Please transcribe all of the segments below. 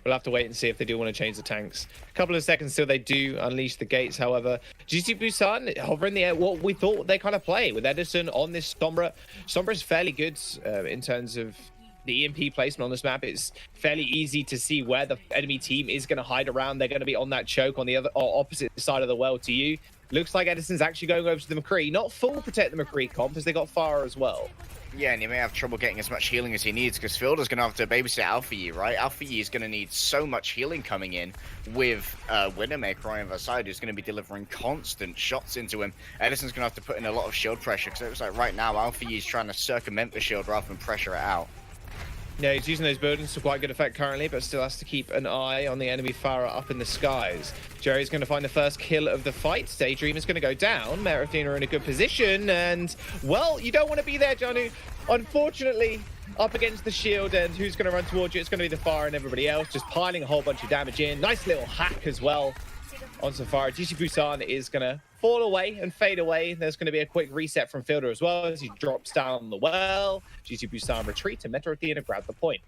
We'll have to wait and see if they do want to change the tanks. A couple of seconds till they do unleash the gates, however. GC Busan hovering in the air, what we thought they kind of play with Edison on this Sombra. Sombra is fairly good in terms of the EMP placement on this map. It's fairly easy to see where the enemy team is going to hide around. They're going to be on that choke on the other opposite side of the well to you. Looks like Edison's actually going over to the McCree. Not full protect the McCree comp, as they got fire as well. Yeah, and he may have trouble getting as much healing as he needs, because Fielder's going to have to babysit Alpha Yi, right? Alpha Yi is going to need so much healing coming in with Widowmaker on the other side, who's going to be delivering constant shots into him. Edison's going to have to put in a lot of shield pressure, because it looks like right now Alpha Yi is trying to circumvent the shield rather than pressure it out. Yeah, he's using those buildings to quite good effect currently, but still has to keep an eye on the enemy Farah up in the skies. Jerry's going to find the first kill of the fight. Daydream is going to go down. Athena are in a good position, and, well, you don't want to be there, Janu. Unfortunately, up against the shield, and who's going to run towards you? It's going to be the Farah and everybody else, just piling a whole bunch of damage in. Nice little hack as well on Safari. GC Busan is going to fall away and fade away. There's going to be a quick reset from Fielder as well as he drops down the well. GC Busan retreat and Athena grab the point.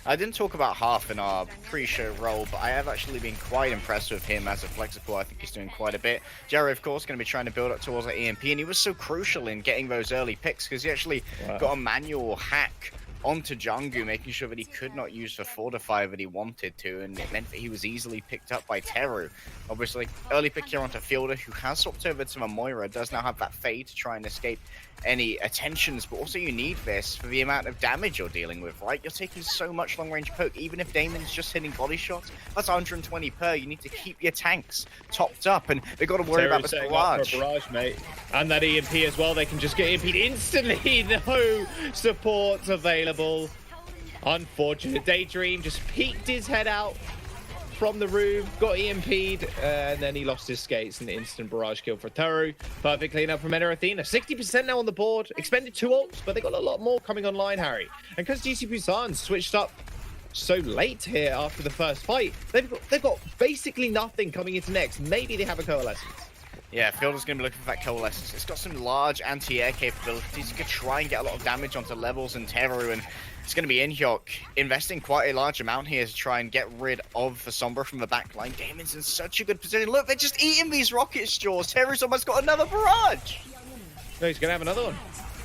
I didn't talk about Half in our pre-show role, but I have actually been quite impressed with him as a flexible. I think he's doing quite a bit. Jerry, of course, going to be trying to build up towards that EMP, and he was so crucial in getting those early picks because he actually got a manual hack onto Jungkook, making sure that he could not use the Fortify that he wanted to, and it meant that he was easily picked up by Teru. Obviously, early pick here onto Fielder, who has swapped over to the Moira, does now have that fade to try and escape any attentions, but also you need this for the amount of damage you're dealing with, right? You're taking so much long-range poke, even if Damon's just hitting body shots, that's 120 per. You need to keep your tanks topped up, and they've got to worry about the barrage. Barrage, mate. And that EMP as well, they can just get EMP'd instantly. No support available. Unfortunate. Daydream just peeked his head out from the room, got EMP'd, and then he lost his skates and the instant barrage kill for Teru. Perfect cleanup from Athena. 60% now on the board. Expended 2 ults, but they got a lot more coming online, Harry. And because GC Busan switched up so late here after the first fight, they've got basically nothing coming into next. Maybe they have a coalescence. Yeah, Fielder's going to be looking for that coalescence. It's got some large anti-air capabilities. You could try and get a lot of damage onto levels and Teru, and it's going to be Inhyuk investing quite a large amount here to try and get rid of the Sombra from the back line. Damon's in such a good position. Look, they're just eating these rocket straws. Teru's almost got another barrage. No, he's going to have another one.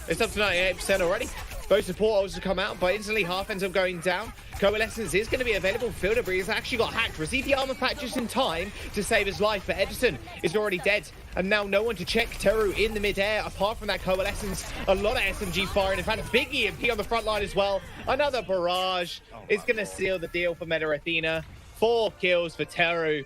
It's up to 98% already. Both support ults to come out, but instantly half ends up going down. Coalescence is going to be available. Fielder, but he's actually got hacked. Received the armor pack just in time to save his life, but Edison is already dead. And now no one to check Teru in the mid-air, apart from that Coalescence. A lot of SMG firing. In fact, big EMP on the front line as well. Another barrage is going to seal the deal for Athena. 4 kills for Teru.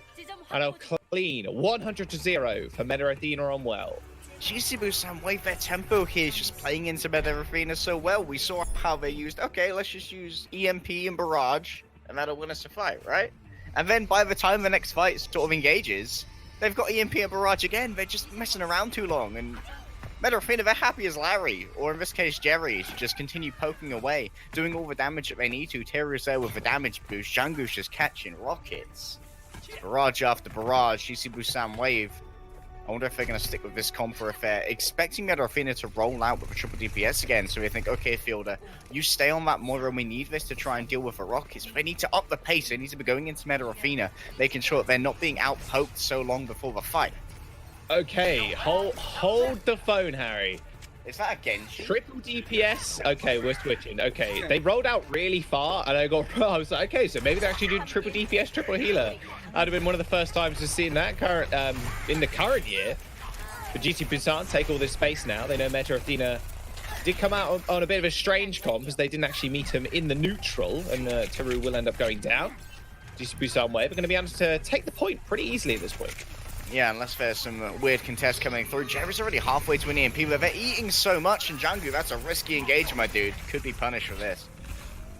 And a clean 100-0 for Athena on well. GC Busan wave their tempo here, is just playing into Athena so well. We saw how they used, okay, let's just use EMP and Barrage, and that'll win us a fight, right? And then by the time the next fight sort of engages, they've got EMP and Barrage again. They're just messing around too long, and Athena, they're happy as Larry, or in this case Jerry, to just continue poking away, doing all the damage that they need to. Teru's there with the damage boost, Jungkook's just catching rockets. Barrage after barrage, GC Busan wave. I wonder if they're going to stick with this comp for affair, expecting Athena to roll out with a triple DPS again. So we think, okay, Fielder, you stay on that Moira, and we need this to try and deal with the rockets. But they need to up the pace. They need to be going into Athena, making sure that they're not being out-poked so long before the fight. Okay, hold the phone, Harry. Is that a Genji? Triple DPS? Okay, we're switching. Okay, they rolled out really far, and I was like, okay, so maybe they're actually doing triple DPS, triple healer. That'd have been one of the first times to see that in the current year. But GC Busan take all this space now. They know Athena did come out on a bit of a strange comp, as they didn't actually meet him in the neutral, and Teru will end up going down. GC Busan wave are going to be able to take the point pretty easily at this point. Yeah, unless there's some weird contest coming through. Jerry's already halfway to an EMP, but they're eating so much, and Jungkook, that's a risky engagement, my dude. Could be punished for this.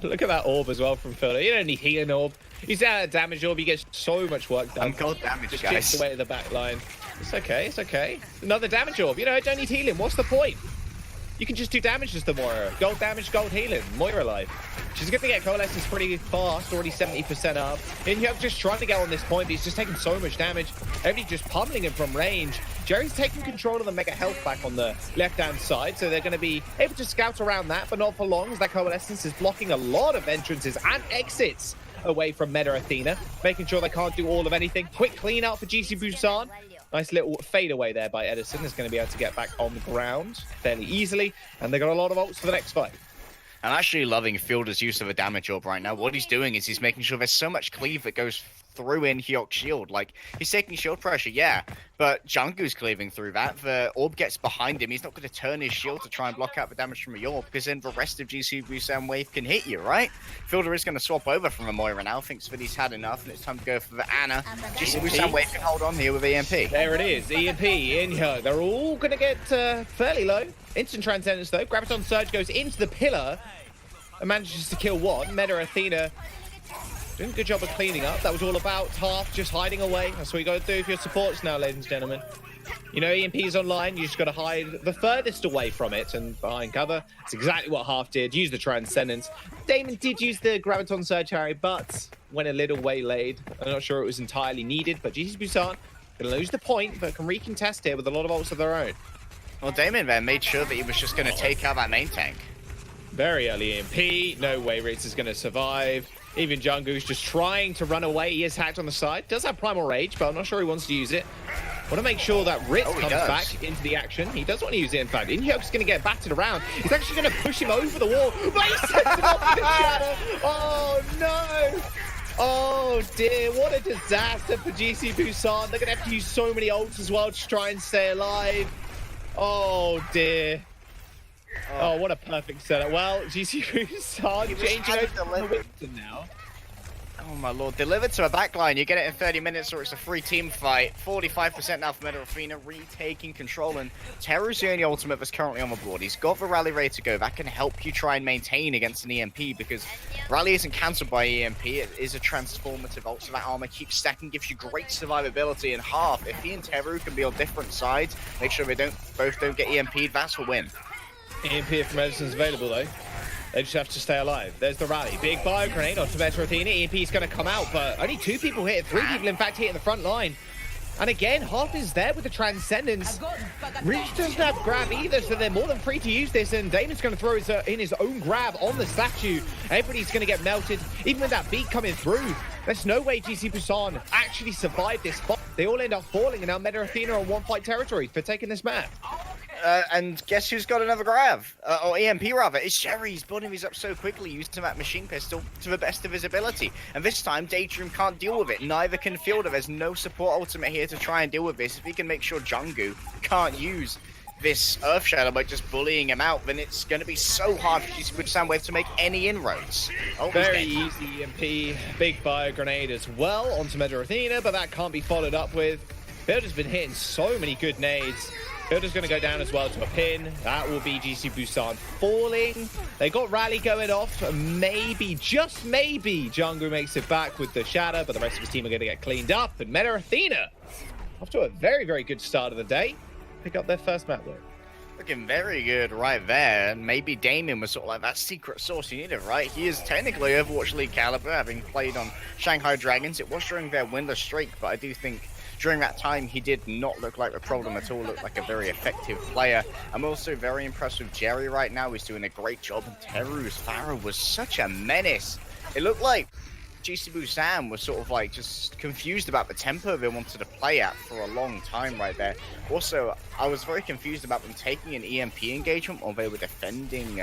Look at that orb as well from Fielder. You don't need healing orb. He's out of damage orb. He gets so much work done. Gold damage, just guys. chips away to the back line. It's okay, it's okay. Another damage orb. You know, don't need healing. What's the point? You can just do damage to the Moira. Gold damage, gold healing. Moira life. She's going to get Coalescence pretty fast, already 70% up. Inhyuk just trying to get on this point, but he's just taking so much damage. Everybody just pummeling him from range. Jerry's taking control of the Mega Health back on the left-hand side, so they're going to be able to scout around that, but not for long, as that Coalescence is blocking a lot of entrances and exits away from Meta Athena, making sure they can't do all of anything. Quick clean out for GC Busan. Nice little fade away there by Edison. Is going to be able to get back on the ground fairly easily. And they got a lot of ults for the next fight. I'm actually loving Fielder's use of a damage orb right now. What he's doing is he's making sure there's so much cleave that goes through in Heurix's shield. Like, he's taking shield pressure, yeah, but Jungkook's cleaving through that. The orb gets behind him. He's not going to turn his shield to try and block out the damage from a orb, because then the rest of GC Busan wave can hit you, right? Fielder is going to swap over from a Moira now, thinks that he's had enough, and it's time to go for the Anna. GC Busan wave can hold on here with EMP. There it is, EMP in here. They're all going to get fairly low. Instant Transcendence, though. Graviton Surge goes into the pillar and manages to kill one. Meta Athena doing a good job of cleaning up. That was all about half just hiding away. That's what you got to do for your supports now, ladies and gentlemen. You know, EMP is online. You just got to hide the furthest away from it and behind cover. It's exactly what Half did. Use the Transcendence. Damon did use the Graviton Surge, Harry, but went a little waylaid. I'm not sure it was entirely needed, but GC Busan going to lose the point, but can recontest here with a lot of ults of their own. Well, Damon then made sure that he was just going to take out that main tank. Very early EMP. No way Wright is going to survive. Even Jungkook's just trying to run away. He is hacked on the side. Does have Primal Rage, but I'm not sure he wants to use it. Want to make sure that Wright comes back into the action. He does want to use it, in fact. Inhyuk's going to get battered around. He's actually going to push him over the wall. But he sends him off to the shadow. Oh, no. Oh, dear. What a disaster for GC Busan. They're going to have to use so many ults as well to try and stay alive. Oh, dear. Oh, what a perfect setup. Well, GC Busan changing over to Winston now. Oh my lord, delivered to a backline. You get it in 30 minutes or it's a free team fight. 45% now for Meta Athena, retaking control, and Teru's the only ultimate that's currently on the board. He's got the rally ready to go. That can help you try and maintain against an EMP, because rally isn't cancelled by EMP. It is a transformative ult, so that armor keeps stacking, gives you great survivability in half. If he and Teru can be on different sides, make sure they both don't get EMP'd, that's a win. EMP from Edison's available though. They just have to stay alive. There's the rally. Big bio grenade onto Meta Athena. EMP is going to come out, but only 2 people hit. 3 people, in fact, hit in the front line. And again, Half is there with the Transcendence. Reach doesn't have grab either, so they're more than free to use this. And Damon's going to throw in his own grab on the statue. Everybody's going to get melted. Even with that beat coming through, there's no way GC Busan actually survived this fight. They all end up falling, and now Meta Athena are on 1-fight territory for taking this map. And guess who's got another grab? Or EMP rather. It's Sherry. He's building these up so quickly, using that machine pistol to the best of his ability. And this time, Daydream can't deal with it. Neither can Fielder. There's no support ultimate here to try and deal with this. If he can make sure Jungkook can't use this Earth Shadow by just bullying him out, then it's going to be so hard for GC Busan Wave to make any inroads. Oh, very easy EMP. Big bio grenade as well onto Meta Athena, but that can't be followed up with. Fielder's been hitting so many good nades. Fielder's going to go down as well to a pin. That will be GC Busan falling. They got rally going off. Maybe, just maybe, Jungkook makes it back with the shadow, but the rest of his team are going to get cleaned up. And Meta Athena, off to a very, very good start of the day, pick up their first map win. Looking very good right there. And maybe Damien was sort of like that secret sauce you needed, right? He is technically Overwatch League caliber, having played on Shanghai Dragons. It was during their winless streak, but I do think during that time, he did not look like a problem at all, looked like a very effective player. I'm also very impressed with Jerry right now. He's doing a great job. And Teru's Farah was such a menace. It looked like GC Busan was sort of like just confused about the tempo they wanted to play at for a long time right there. Also, I was very confused about them taking an EMP engagement while they were defending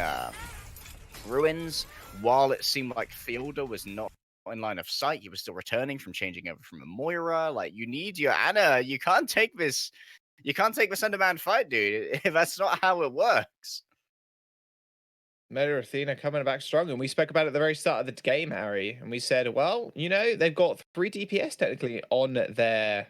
Ruins, while it seemed like Fielder was not in line of sight. He was still returning from changing over from a Moira. Like, you need your Anna. You can't take this underman fight, dude. That's not how it works. Meta Athena coming back strong, and we spoke about it at the very start of the game, Harry, and we said, well, you know, they've got 3 DPS technically on their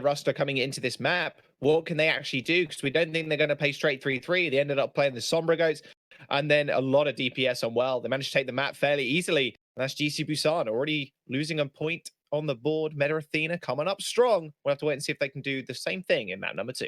roster coming into this map. What can they actually do? Because we don't think they're going to play straight 3-3. They ended up playing the Sombra Goats, and then a lot of DPS on well. They managed to take the map fairly easily. And that's GC Busan already losing a point on the board. Meta Athena coming up strong. We'll have to wait and see if they can do the same thing in map number 2.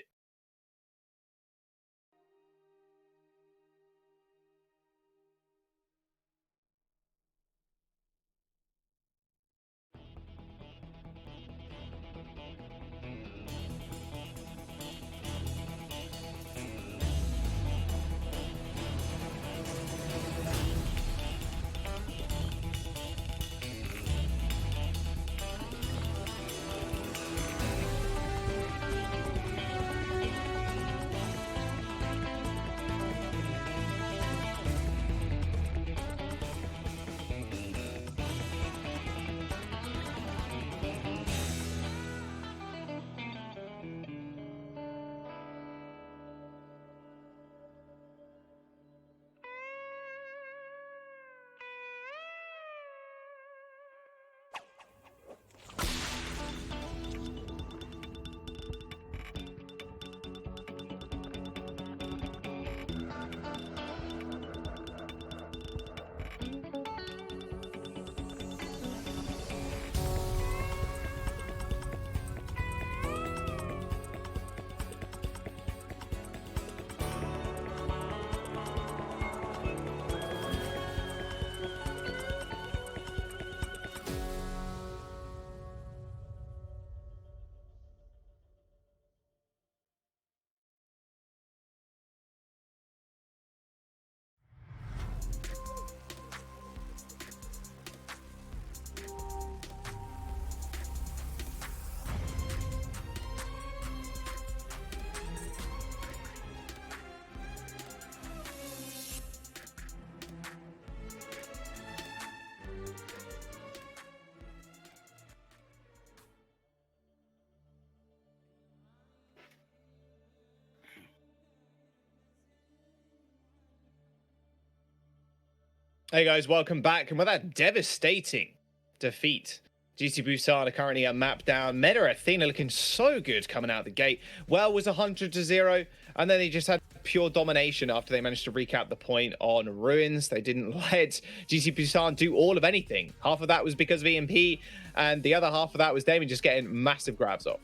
Hey guys, welcome back. And with that devastating defeat, GC Busan are currently a map down. Meta Athena looking so good coming out the gate. Well was 100-0, and then they just had pure domination after they managed to recap the point on Ruins. They didn't let GC Busan do all of anything. Half of that was because of EMP, and the other half of that was Damon just getting massive grabs off.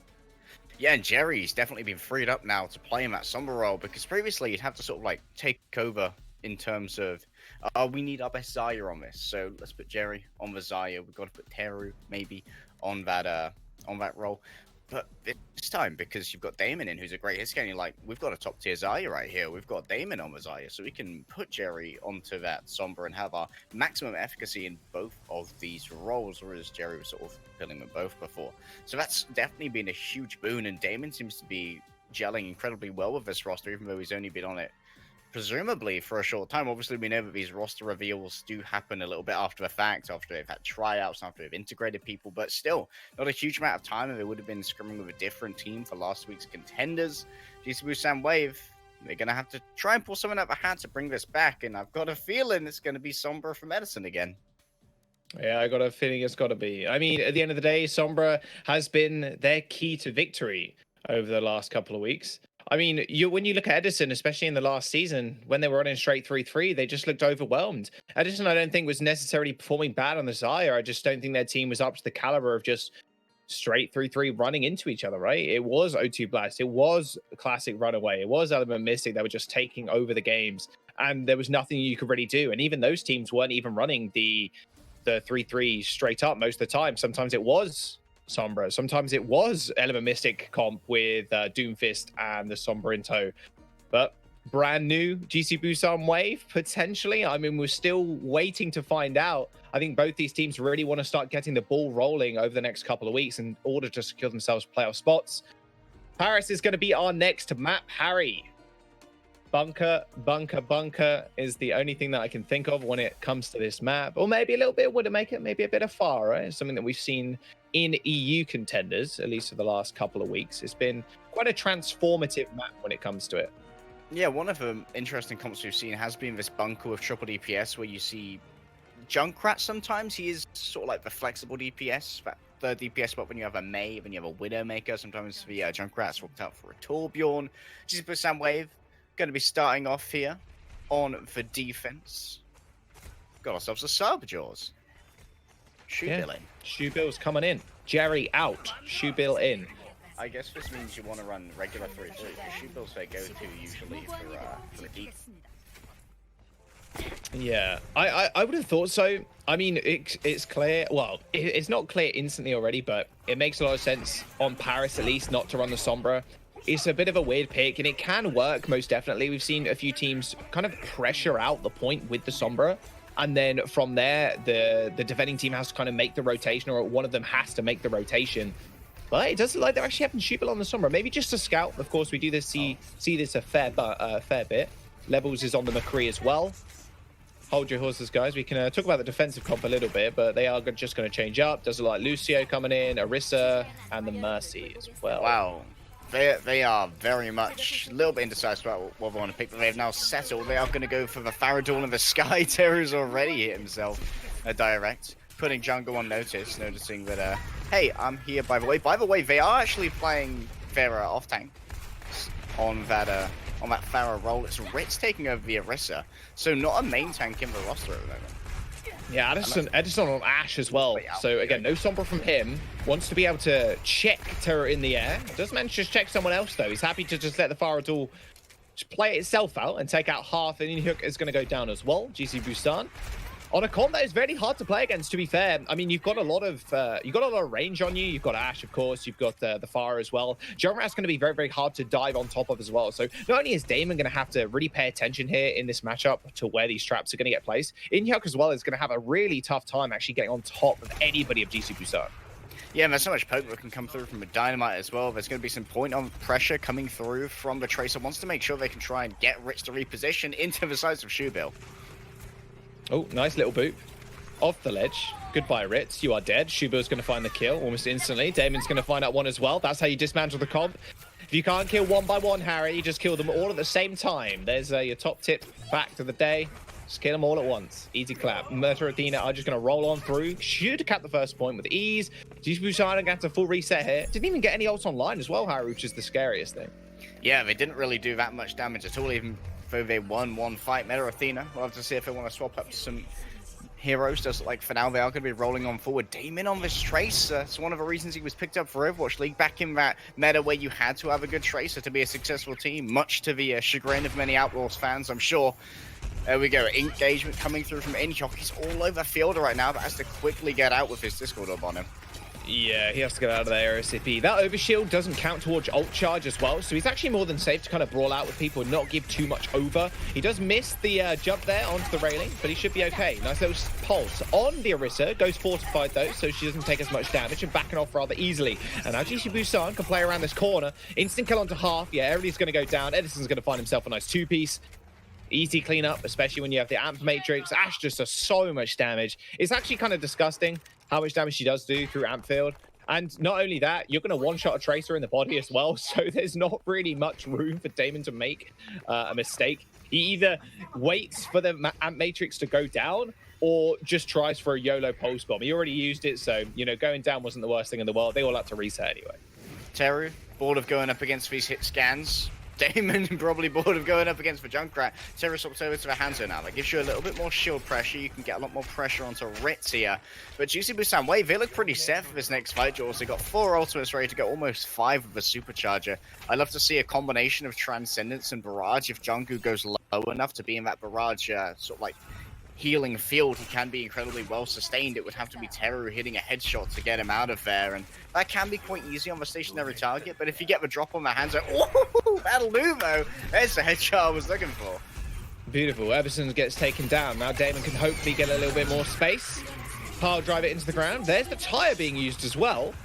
Yeah, and Jerry's definitely been freed up now to play in that Sombra role, because previously you'd have to sort of like take over in terms of we need our best Zarya on this, so let's put Jerry on the Zarya. We've got to put Teru maybe on that role. But this time, because you've got Damon in, who's a great hit scan, you're like, we've got a top tier Zarya right here. We've got Damon on the Zarya, so we can put Jerry onto that Sombra and have our maximum efficacy in both of these roles, whereas Jerry was sort of filling them both before. So that's definitely been a huge boon, and Damon seems to be gelling incredibly well with this roster, even though he's only been on it presumably for a short time. Obviously, we know that these roster reveals do happen a little bit after the fact, after they've had tryouts, after they've integrated people, but still, not a huge amount of time, and they would have been scrimming with a different team for last week's Contenders. GC Busan Wave, they're going to have to try and pull someone out of a hat to bring this back, and I've got a feeling it's going to be Sombra from Edison again. Yeah, I got a feeling it's got to be. I mean, at the end of the day, Sombra has been their key to victory over the last couple of weeks. I mean, when you look at Edison, especially in the last season, when they were running straight 3-3, they just looked overwhelmed. Edison, I don't think, was necessarily performing bad on the Zarya. I just don't think their team was up to the caliber of just straight 3-3 running into each other, right? It was O2 Blast. It was classic Runaway. It was Element Mystic that were just taking over the games, and there was nothing you could really do. And even those teams weren't even running the 3-3 straight up most of the time. Sometimes it was Sombra. Sometimes it was Element Mystic comp with Doomfist and the Sombra in tow. But brand new GC Busan Wave, potentially. I mean, we're still waiting to find out. I think both these teams really want to start getting the ball rolling over the next couple of weeks in order to secure themselves playoff spots. Paris is going to be our next map, Harry. Bunker is the only thing that I can think of when it comes to this map. Or maybe a little bit would it make it maybe a bit of far, right? Something that we've seen in EU Contenders, at least for the last couple of weeks. It's been quite a transformative map when it comes to it. Yeah, one of the interesting comps we've seen has been this bunker with triple DPS, where you see Junkrat sometimes. He is sort of like the flexible DPS, that third DPS spot when you have a Mei, when you have a Widowmaker. Sometimes the Junkrat's swapped out for a Torbjorn. GC Busan Wave going to be starting off here on the defense. Got ourselves a Saberjaws. Shoebill in. Shoebill's coming in. Jerry out. Shoebill in. I guess this means you want to run regular 3-3, because Shoebill's their go-to usually for the deep. Yeah, I would have thought so. I mean, it's clear. Well, it's not clear instantly already, but it makes a lot of sense on Paris at least not to run the Sombra. It's a bit of a weird pick, and it can work most definitely. We've seen a few teams kind of pressure out the point with the Sombra, and then from there, the defending team has to kind of make the rotation, or one of them has to make the rotation. But it does look like they're actually having Shoebill on the Sombra. Maybe just a scout. Of course, we do this see this a fair bit. Levels is on the McCree as well. Hold your horses, guys. We can talk about the defensive comp a little bit, but they are just going to change up. Does look like Lucio coming in, Orisa, and the Mercy as well. Wow. They are very much a little bit indecisive about what they want to pick, but they've now settled. They are going to go for the Faradol in the sky. Teru's already hit himself a direct, putting Jungle on notice, noticing that, hey, I'm here by the way. By the way, they are actually playing Pharah off tank on that Pharah role. It's Ritz taking over the Orisa, so not a main tank in the roster at the moment. Yeah, Edison on Ashe as well. So again, no Sombra from him. Wants to be able to check Terror in the air. Does manage to check someone else though. He's happy to just let the Faradol just play itself out and take out half. And Hook is going to go down as well. GC Busan. On a comp that is very hard to play against, to be fair. I mean, you've got a lot of range on you. You've got Ashe, of course. You've got the Pharah as well. Junkrat's going to be very hard to dive on top of as well. So not only is Damon going to have to really pay attention here in this matchup to where these traps are going to get placed, Inhyuk as well is going to have a really tough time actually getting on top of anybody of GC Busan. Yeah, and there's so much poke that can come through from a Dynamite as well. There's going to be some point on pressure coming through from the Tracer. Wants to make sure they can try and get Ritz to reposition into the sides of Shoebill. Oh, nice little boot. Off the ledge. Goodbye, Ritz. You are dead. Shubill's going to find the kill almost instantly. Damon's going to find out one as well. That's how you dismantle the comp. If you can't kill one by one, Harry, you just kill them all at the same time. There's your top tip back to the day. Just kill them all at once. Easy clap. Murder Athena are just going to roll on through. Should cap the first point with ease. Busan gets a full reset here. Didn't even get any ults online as well, Harry, which is the scariest thing. Yeah, they didn't really do that much damage at all, even though they won one fight. Meta Athena, we'll have to see if they want to swap up some heroes. Just like for now, they are going to be rolling on forward. Damon on this Tracer. It's one of the reasons he was picked up for Overwatch League, back in that meta where you had to have a good Tracer to be a successful team, much to the chagrin of many Outlaws fans, I'm sure. There we go, engagement coming through from Inhyuk. He's all over Fielder right now, but has to quickly get out with his Discord up on him. Yeah, he has to get out of there ASAP. That overshield doesn't count towards ult charge as well, so he's actually more than safe to kind of brawl out with people and not give too much over. He does miss the jump there onto the railing, but he should be okay. Nice little pulse on the Orisa. Goes fortified though, so she doesn't take as much damage and backing off rather easily. And now Busan can play around this corner. Instant kill onto half. Yeah, everybody's going to go down. Edison's going to find himself a nice two-piece. Easy cleanup, especially when you have the Amp Matrix. Ash just does so much damage. It's actually kind of disgusting how much damage she does do through Amp Field. And not only that, you're going to one-shot a Tracer in the body as well, so there's not really much room for Damon to make a mistake. He either waits for the Amp Matrix to go down or just tries for a YOLO Pulse Bomb. He already used it, so, you know, going down wasn't the worst thing in the world. They all had to reset anyway. Teru, bored of going up against these hit scans. Damon probably bored of going up against the Junkrat. Teru swaps over to the Hamzah now. That gives you a little bit more shield pressure. You can get a lot more pressure onto Wright here. But Juicy Busan Wave, they look pretty set for this next fight, Jules. They got 4 ultimates ready to go, almost 5 with the Supercharger. I'd love to see a combination of Transcendence and Barrage if Jungkook goes low enough to be in that Barrage sort of like healing field. He can be incredibly well sustained. It would have to be Teru hitting a headshot to get him out of there, and that can be quite easy on the stationary target, but if you get the drop on the hands, oh, that'll do though. There's the headshot I was looking for. Beautiful. Everson gets taken down. Now Damon can hopefully get a little bit more space. Pile drive it into the ground. There's the tire being used as well.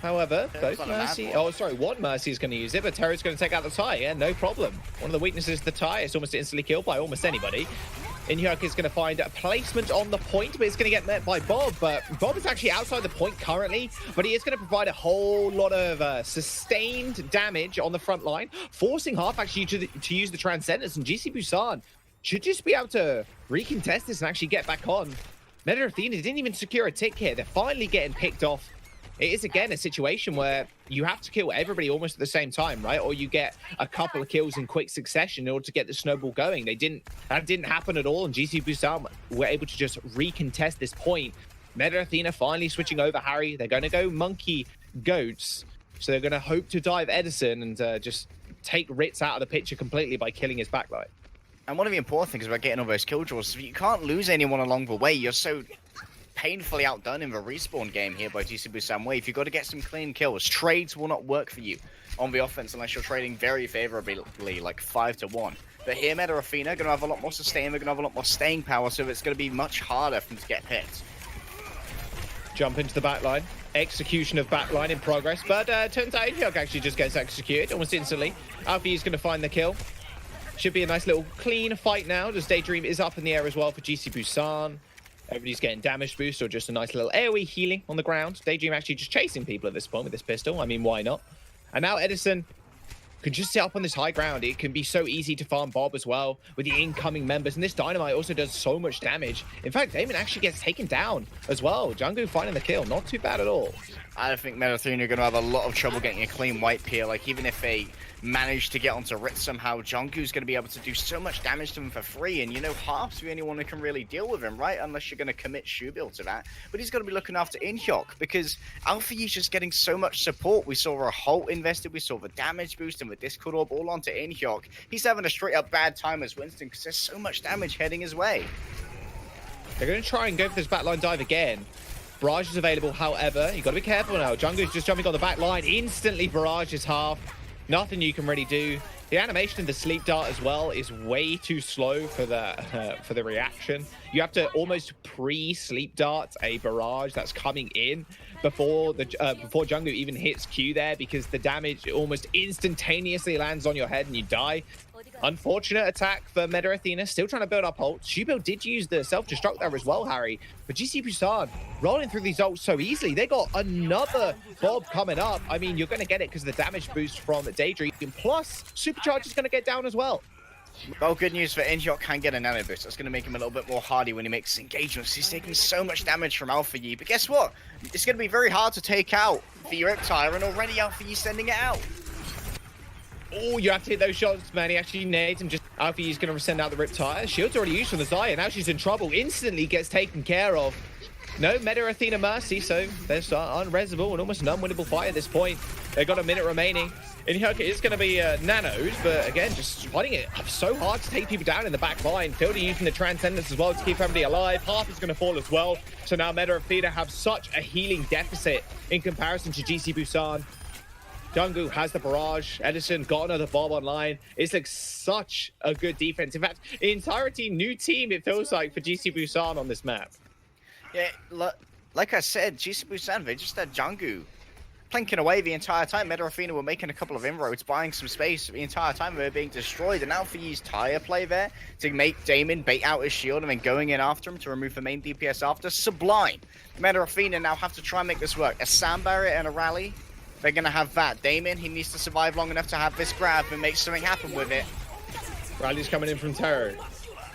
However, both Mercy... Oh, sorry, one Mercy is going to use it, but Teru's going to take out the tire. Yeah, no problem. One of the weaknesses is the tire. It's almost instantly killed by almost anybody. Inhyuk is going to find a placement on the point, but it's going to get met by Bob. But Bob is actually outside the point currently, but he is going to provide a whole lot of sustained damage on the front line, forcing half actually to use the Transcendence. And GC Busan should just be able to recontest this and actually get back on. Meta Athena didn't even secure a tick here. They're finally getting picked off. It is, again, a situation where you have to kill everybody almost at the same time, right? Or you get a couple of kills in quick succession in order to get the snowball going. That didn't happen at all, and GC Busan were able to just recontest this point. Meta Athena finally switching over Harry. They're going to go Monkey Goats, so they're going to hope to dive Edison and just take Ritz out of the picture completely by killing his backline. And one of the important things about getting all those kill draws is you can't lose anyone along the way. You're so painfully outdone in the respawn game here by GC Busan Wave. You've got to get some clean kills. Trades will not work for you on the offense unless you're trading very favorably, like 5-1. But here, Meta Athena are going to have a lot more sustain. They're going to have a lot more staying power, so it's going to be much harder for them to get picked. Jump into the backline. Execution of backline in progress, but turns out Inhyuk actually just gets executed almost instantly. Alfie is going to find the kill. Should be a nice little clean fight now. Just Daydream is up in the air as well for GC Busan. Everybody's getting damage boost or just a nice little AoE healing on the ground. Daydream actually just chasing people at this point with this pistol. I mean, why not? And now Edison can just sit up on this high ground. It can be so easy to farm Bob as well with the incoming members. And this Dynamite also does so much damage. In fact, Damon actually gets taken down as well. Jungkook finding the kill. Not too bad at all. I think Meta Athena are going to have a lot of trouble getting a clean wipe here. Like, even if they manage to get onto Ritz somehow, Jungkook's going to be able to do so much damage to him for free. And, you know, Harp's the only one who can really deal with him, right? Unless you're going to commit Shubil to that. But he's going to be looking after Inhyuk because Alfie is just getting so much support. We saw a Holt invested. We saw the damage boost and the Discord Orb all onto Inhyuk. He's having a straight up bad time as Winston because there's so much damage heading his way. They're going to try and go for this backline dive again. Barrage is available, however. You've got to be careful now. Jungkook's just jumping on the back line. Instantly, Barrage is half. Nothing you can really do. The animation of the sleep dart as well is way too slow for the reaction. You have to almost pre-sleep dart a Barrage that's coming in before Jungkook even hits Q there, because the damage almost instantaneously lands on your head and you die. Unfortunate attack for Meta Athena, still trying to build up ult. Shubil did use the self-destruct there as well, Harry. But GC Busan rolling through these ults so easily. They got another Bob coming up. I mean, you're going to get it because of the damage boost from Daydream. Plus, Supercharge is going to get down as well. Well, good news for Inhyuk can get a nano boost. That's going to make him a little bit more hardy when he makes engagements. He's taking so much damage from Alpha Yi. But guess what? It's going to be very hard to take out the Riptire, and already Alpha Yi sending it out. Oh, you have to hit those shots, man. He actually nades him. Just Alpha Yi's going to send out the Riptire. Shield's already used from the Zaya. Now she's in trouble. Instantly gets taken care of. No Meta Athena Mercy, so there's unresable and almost an unwinnable fight at this point. They've got a minute remaining. Inhyuk is going to be nanos, but again, just fighting it so hard to take people down in the back line. Fieldy using the Transcendence as well to keep everybody alive. Half is going to fall as well. So now Meta Athena have such a healing deficit in comparison to GC Busan. Jungkook has the barrage. Edison got another bomb online. It's like such a good defense. In fact, entirety new team, it feels like, for GC Busan on this map. Yeah, like I said, GC Busan, they just had Jungkook plinking away the entire time. Meta Athena were making a couple of inroads, buying some space the entire time. They were being destroyed. And now for Yi's tire play there to make Damon bait out his shield and then going in after him to remove the main DPS after. Sublime. Meta Athena now have to try and make this work. A sand barrier and a rally. They're going to have that. Damon, he needs to survive long enough to have this grab and make something happen with it. Rally's coming in from Terror.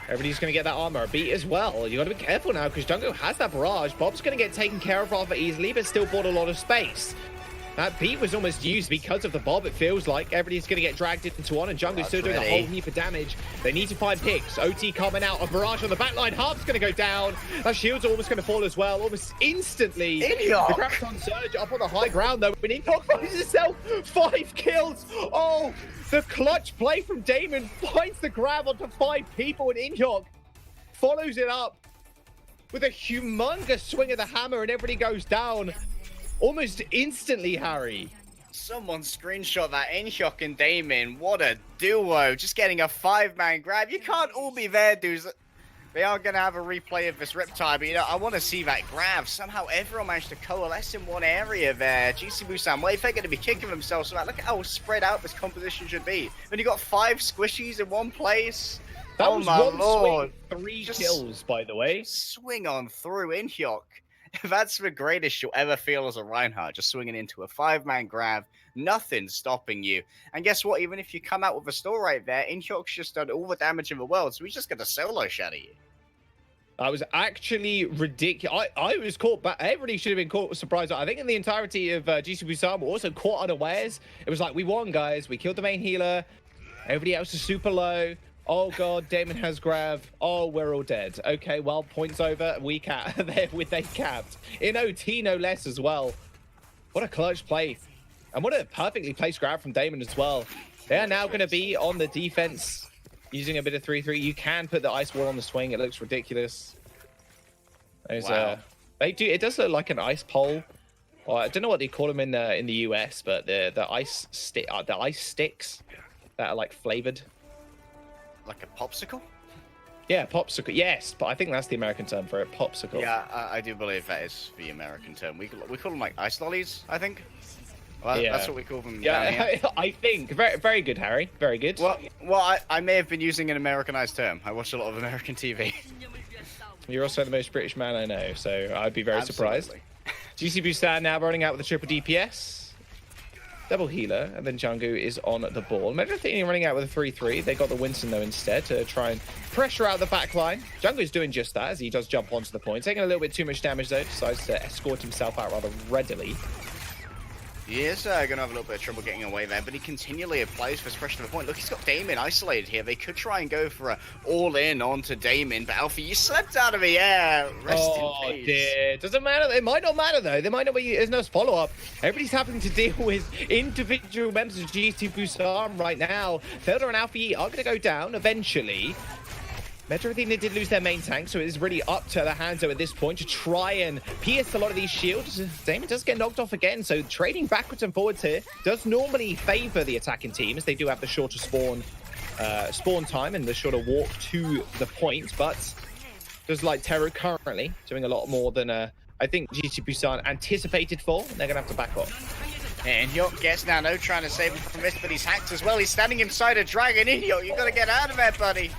Everybody's going to get that armor beat as well. You got to be careful now because Jungkook has that barrage. Bob's going to get taken care of rather easily, but still bought a lot of space. That beat was almost used because of the Bob, it feels like. Everybody's going to get dragged into one, and Jungkook's still doing a whole heap of damage. They need to find picks. OT coming out, a barrage on the backline. Harp's going to go down. That shield's almost going to fall as well, almost instantly. Inhyuk. The Graviton Surge up on the high ground, though. When Inhyuk finds himself 5 kills. Oh, the clutch play from Damon finds the grab onto 5 people, and Inhyuk follows it up with a humongous swing of the hammer, and everybody goes down. Almost instantly, Harry. Someone screenshot that Inhyuk and Damon. What a duo. Just getting a 5-man grab. You can't all be there, dudes. They are going to have a replay of this Riptide, but, you know, I want to see that grab. Somehow everyone managed to coalesce in one area there. GC Busan, well, if they're going to be kicking themselves about, look at how spread out this composition should be. When you got 5 squishies in one place. That oh was my one lord. Swing, 3 kills, by the way. Swing on through Inhyuk. That's the greatest you'll ever feel as a Reinhardt, just swinging into a 5-man grab, nothing stopping you. And guess what? Even if you come out with a stall right there, Inhyuk's just done all the damage in the world, so he's just going to solo shatter you. I was actually ridiculous. I was caught, but everybody should have been caught surprised. I think in the entirety of GC Busan were also caught unawares. It was like, we won, guys. We killed the main healer. Everybody else is super low. Oh god, Damon has grab. Oh, we're all dead. Okay, well, points over. We they capped. In OT, no less as well. What a clutch play. And what a perfectly placed grab from Damon as well. They are now going to be on the defense using a bit of 3-3. You can put the ice wall on the swing. It looks ridiculous. There's, wow. It does look like an ice pole. Or I don't know what they call them in the US, but the ice sticks that are like flavored. Like a popsicle? Yeah, popsicle. Yes, but I think that's the American term for it, popsicle. Yeah, I do believe that is the American term. We call them like ice lollies, I think. Well, yeah. That's what we call them. Yeah, I think. Very, very good, Harry. Very good. Well, I may have been using an Americanized term. I watch a lot of American TV. You're also the most British man I know, so I'd be very surprised. GC Busan now running out with a triple DPS. Double healer, and then Jungkook is on the ball. Meta Athena running out with a 3-3. They got the Winston, though, instead to try and pressure out the back line. Jungkook's doing just that as he does jump onto the point. Taking a little bit too much damage, though. Decides to escort himself out rather readily. He is going to have a little bit of trouble getting away there, but he continually applies for his pressure to the point. Look, he's got Damon isolated here. They could try and go for a all-in onto Damon, but Alfie, you slipped out of the air. Rest in peace. Dear. Doesn't matter. It might not matter, though. There might not be. There's no follow-up. Everybody's having to deal with individual members of GT Busan right now. Felder and Alfie are going to go down eventually. Meta Athena did lose their main tank, so it is really up to the Hanzo at this point to try and pierce a lot of these shields. Damon does get knocked off again, so trading backwards and forwards here does normally favor the attacking team, as they do have the shorter spawn time and the shorter walk to the point, but does like Terror currently doing a lot more than I think GT Busan anticipated for, and they're going to have to back off. And Inhyuk gets Nano trying to save him from this, but he's hacked as well. He's standing inside a dragon. Inhyuk, you got to get out of there, buddy.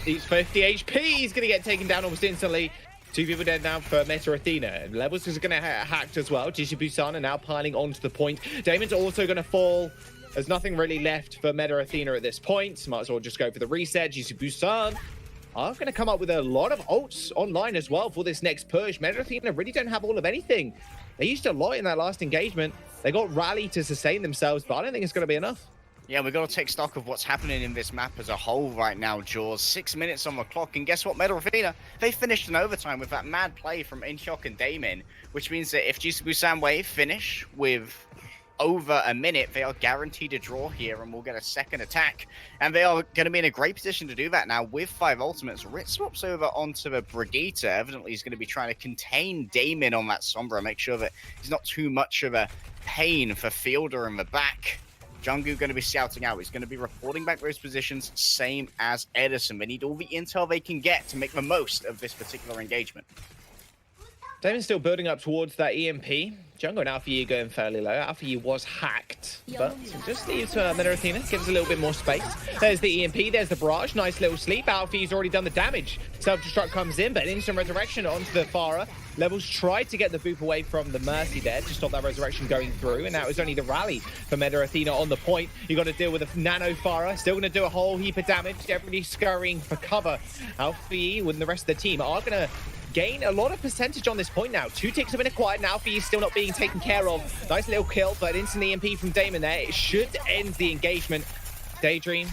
He's 50 HP. He's going to get taken down almost instantly. 2 people dead now for Meta Athena. Levels is going to hacked as well. GC Busan are now piling onto the point. Damon's also going to fall. There's nothing really left for Meta Athena at this point. Might as well just go for the reset. GC Busan are going to come up with a lot of ults online as well for this next push. Meta Athena really don't have all of anything. They used a lot in that last engagement. They got Rally to sustain themselves, but I don't think it's going to be enough. Yeah, we've got to take stock of what's happening in this map as a whole right now, Jaws. 6 minutes on the clock, and guess what, Meta Athena? They finished in overtime with that mad play from Inhyuk and Damon, which means that if GC Busan Wave finish with over a minute, they are guaranteed a draw here, and we'll get a second attack. And they are going to be in a great position to do that now with 5 ultimates. Rit swaps over onto the Brigitte. Evidently, he's going to be trying to contain Damon on that Sombra, make sure that he's not too much of a pain for Fielder in the back. Jungkook going to be scouting out. He's going to be reporting back those positions, same as Edison. They need all the intel they can get to make the most of this particular engagement. Damon's still building up towards that EMP. Jungle and Alpha Yi going fairly low. Alpha Yi was hacked, but just leaves Meta Athena, gives a little bit more space. There's the EMP, there's the barrage, nice little sleep. Alpha Yi's already done the damage. Self-destruct comes in, but an instant resurrection onto the Farah. Levels tried to get the boop away from the Mercy there to stop that resurrection going through, and that was only the rally for Meta Athena on the point. You got to deal with a Nano Farah, still going to do a whole heap of damage. Everybody scurrying for cover. Alpha Yi and the rest of the team are going to gain a lot of percentage on this point now. 2 ticks have been acquired, and Alpha Yi is still not being taken care of. Nice little kill, but instant EMP from Damon there. It should end the engagement. Daydream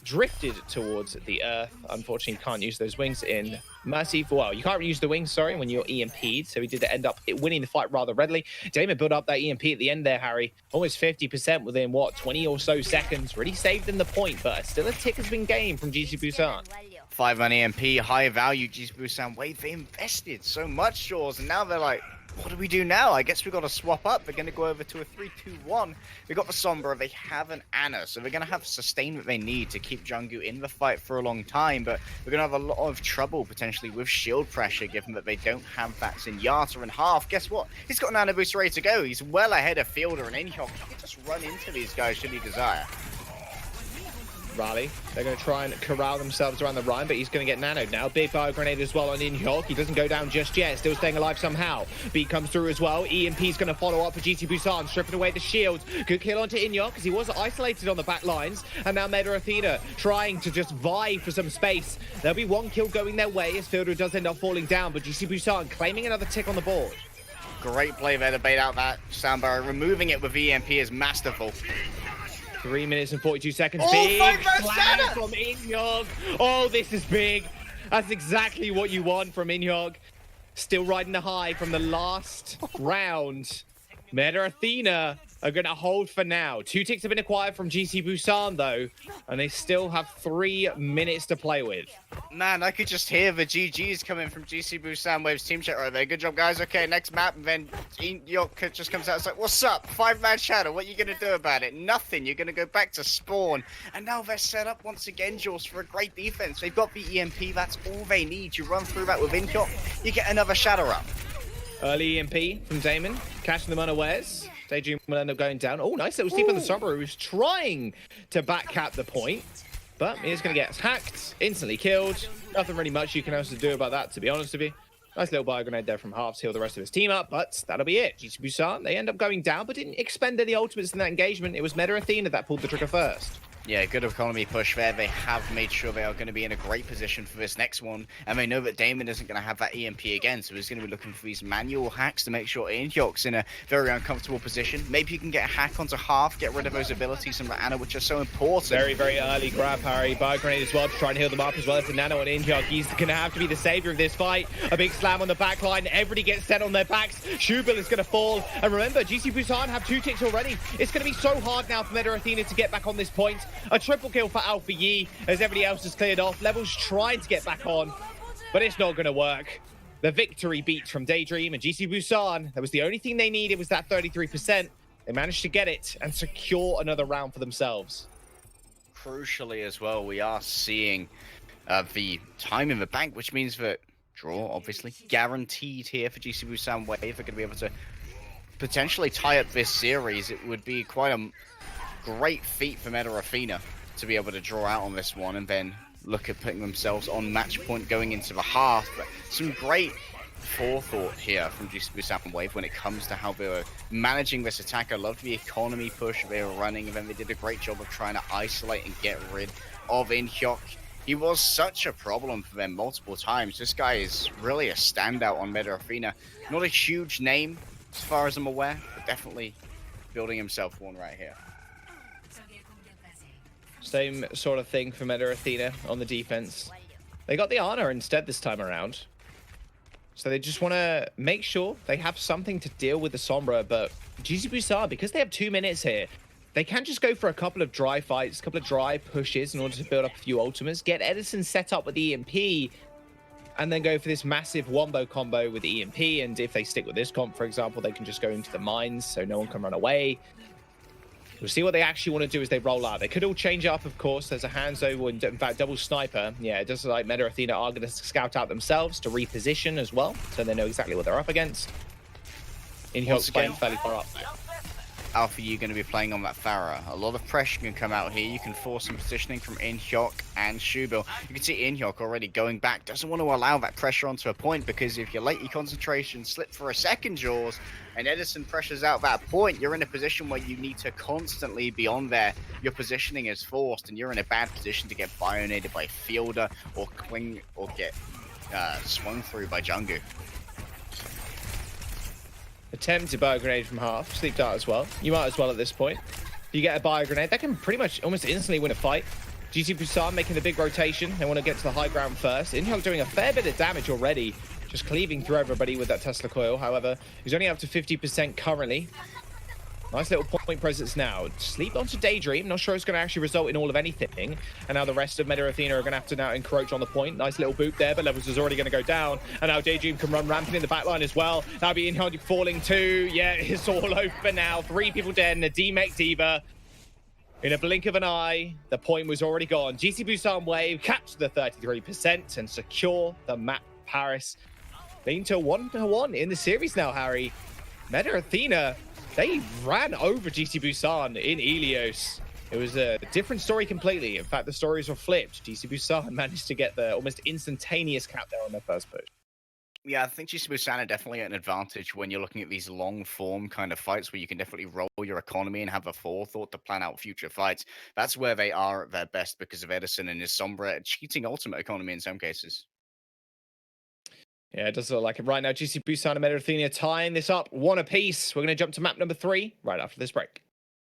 drifted towards the earth. Unfortunately, can't use those wings in Mercy. Well, you can't use the wings, sorry, when you're EMP'd, so he did end up winning the fight rather readily. Damon built up that EMP at the end there, Harry. Almost 50% within, what, 20 or so seconds. Really saved in the point, but still a tick has been gained from GC Busan. 5 on EMP, high value GC Busan Wave. They invested so much, Jaws, and now they're like, what do we do now? I guess we've got to swap up. They're going to go over to a 3-2-1. We've got the Sombra. They have an Anna, so they're going to have sustain that they need to keep Jungkook in the fight for a long time, but we're going to have a lot of trouble potentially with shield pressure, given that they don't have that Zenyatta in half. Guess what? He's got an Anna boost ready to go. He's well ahead of Fielder and Inhyuk. He can just run into these guys should he desire. Rally. They're going to try and corral themselves around the Rhine, but he's going to get nanoed now. Big fire grenade as well on Inhyuk. He doesn't go down just yet. Still staying alive somehow. Beat comes through as well. EMP's going to follow up for GC Busan, stripping away the shields. Good kill onto Inhyuk because he was isolated on the back lines. And now Meta Athena trying to just vie for some space. There'll be 1 kill going their way as Fielder does end up falling down, but GC Busan claiming another tick on the board. Great play there to bait out that sound barrier. Removing it with EMP is masterful. 3 minutes and 42 seconds. Oh, big slam from Inhyuk. Oh, this is big. That's exactly what you want from Inhyuk. Still riding the high from the last round. Meta Athena are going to hold for now. 2 ticks have been acquired from GC Busan, though, and they still have 3 minutes to play with. Man, I could just hear the GGs coming from GC Busan Wave's team chat right there. Good job, guys. Okay, next map. And then Inhyuk just comes out. It's like, what's up? 5-man shadow. What are you going to do about it? Nothing. You're going to go back to spawn. And now they're set up once again, Jules, for a great defense. They've got the EMP. That's all they need. You run through that with Inhyuk, you get another shadow up. Early EMP from Damon, catching them unawares. Daydream will end up going down. Oh, nice little sleep on the Sombra, who's trying to backcap the point. But he's going to get hacked, instantly killed. Nothing really much you can also do about that, to be honest with you. Nice little bio grenade there from Half to heal the rest of his team up, but that'll be it. GC Busan, they end up going down, but didn't expend any ultimates in that engagement. It was Meta Athena that pulled the trigger first. Yeah, good economy push there. They have made sure they are going to be in a great position for this next one. And they know that Damon isn't going to have that EMP again. So he's going to be looking for these manual hacks to make sure Inhyuk's in a very uncomfortable position. Maybe you can get a hack onto Half, get rid of those abilities from the Anna, which are so important. Very, very early grab, Harry. Bio grenade as well to try and heal them up, as well as the Nano and Inhyuk. He's going to have to be the savior of this fight. A big slam on the back line. Everybody gets set on their backs. Shubil is going to fall. And remember, GC Busan have 2 ticks already. It's going to be so hard now for Meta Athena to get back on this point. A triple kill for Alpha Yi as everybody else is cleared off. Levels trying to get back on, but it's not going to work. The victory beat from Daydream and GC Busan, that was the only thing they needed, was that 33%. They managed to get it and secure another round for themselves. Crucially as well, we are seeing the time in the bank, which means that draw, obviously, guaranteed here for GC Busan Wave. They're going to be able to potentially tie up this series. It would be quite a great feat for Meta Athena to be able to draw out on this one and then look at putting themselves on match point going into the half. But some great forethought here from GC Busan Wave when it comes to how they were managing this attack. I loved the economy push they were running, and then they did a great job of trying to isolate and get rid of Inhyuk. He was such a problem for them multiple times. This guy is really a standout on Meta Athena. Not a huge name, as far as I'm aware, but definitely building himself one right here. Same sort of thing for Meta Athena on the defense. They got the Ana instead this time around. So they just want to make sure they have something to deal with the Sombra, but GC Busan, because they have 2 minutes here, they can just go for a couple of dry fights, a couple of dry pushes in order to build up a few ultimates, get Edison set up with EMP, and then go for this massive wombo combo with EMP. And if they stick with this comp, for example, they can just go into the mines so no one can run away. We'll see what they actually want to do as they roll out. They could all change up, of course. There's a Hanzo, in fact, double sniper. Yeah, it does look like Meta Athena are going to scout out themselves to reposition as well, so they know exactly what they're up against. Inhyuk's playing fairly far up there. Alpha, you're going to be playing on that Pharah. A lot of pressure can come out here. You can force some positioning from Inhyuk and Shubil. You can see Inhyuk already going back. Doesn't want to allow that pressure onto a point, because if you let your concentration slip for a second, Jaws, and Edison pressures out that point, you're in a position where you need to constantly be on there. Your positioning is forced, and you're in a bad position to get bionated by Fielder or cling or get swung through by Jungkook. Attempted bio grenade from half. Sleep dart as well. You might as well at this point. If you get a bio grenade, that can pretty much almost instantly win a fight. GC Busan making the big rotation. They want to get to the high ground first. Inhyuk doing a fair bit of damage already. Just cleaving through everybody with that Tesla coil. However, he's only up to 50% currently. Nice little point presence now. Sleep onto Daydream. Not sure it's going to actually result in all of anything. And now the rest of Meta Athena are going to have to now encroach on the point. Nice little boot there, but Levels is already going to go down. And now Daydream can run rampant in the backline as well. That'll be Inhyuk falling too. Yeah, it's all over now. 3 people dead and a D-Mech Diva. In a blink of an eye, the point was already gone. GC Busan Wave capture the 33% and secure the map Paris. Lean to 1-1 in the series now, Harry. Meta Athena, they ran over GC Busan in Ilios. It was a different story completely. In fact, the stories were flipped. GC Busan managed to get the almost instantaneous count there on their first push. Yeah, I think GC Busan are definitely at an advantage when you're looking at these long-form kind of fights where you can definitely roll your economy and have a forethought to plan out future fights. That's where they are at their best because of Edison and his Sombra cheating ultimate economy in some cases. Yeah, it does look like it right now. GC Busan and Meta Athena tying this up 1 apiece. We're going to jump to map number 3 right after this break.